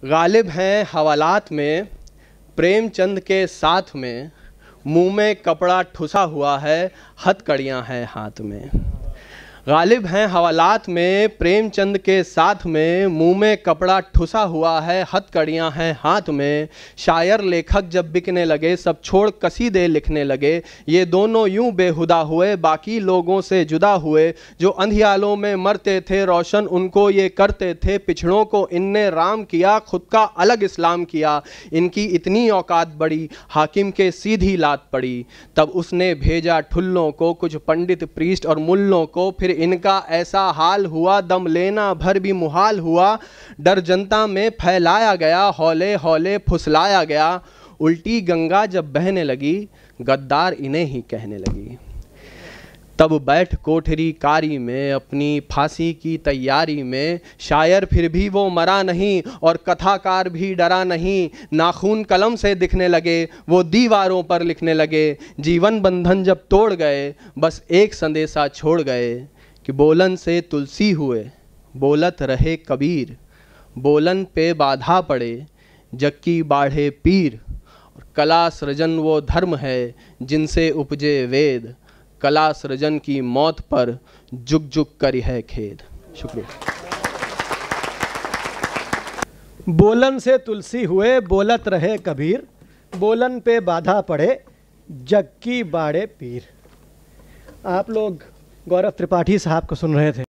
गालिब हैं हवालात में प्रेमचंद के साथ में, मुंह में कपड़ा ठुसा हुआ है, हथकड़ियाँ हैं हाथ में। गालिब हैं हवालात में प्रेमचंद के साथ में, मुंह में कपड़ा ठुसा हुआ है, हथकड़ियाँ हैं हाथ में। शायर लेखक जब बिकने लगे, सब छोड़ कसीदे लिखने लगे। ये दोनों यूं बेहुदा हुए, बाकी लोगों से जुदा हुए। जो अंधियालों में मरते थे, रोशन उनको ये करते थे। पिछड़ों को इनने राम किया, खुद का अलग इस्लाम किया। इनकी इतनी औकात बड़ी, हाकिम के सीधी लात पड़ी। तब उसने भेजा ठुल्लों को, कुछ पंडित प्रीस्ट और मुल्लों को। फिर इनका ऐसा हाल हुआ, दम लेना भर भी मुहाल हुआ। डर जनता में फैलाया गया, हौले हौले फुसलाया गया। उल्टी गंगा जब बहने लगी, गद्दार इन्हें ही कहने लगी। तब बैठ कोठरी कारी में, अपनी फांसी की तैयारी में। शायर फिर भी वो मरा नहीं, और कथाकार भी डरा नहीं। नाखून कलम से दिखने लगे, वो दीवारों पर लिखने लगे। जीवन बंधन जब तोड़ गए, बस एक संदेशा छोड़ गए कि बोलन से तुलसी हुए, बोलत रहे कबीर। बोलन पे बाधा पड़े, जग की बाढ़े पीर। और कला सृजन वो धर्म है, जिनसे उपजे वेद। कला सृजन की मौत पर जुग जुग करी है खेद। शुक्रिया। बोलन से तुलसी हुए, बोलत रहे कबीर। बोलन पे बाधा पड़े, जग की बाड़े पीर। आप लोग गौरव त्रिपाठी साहब को सुन रहे थे।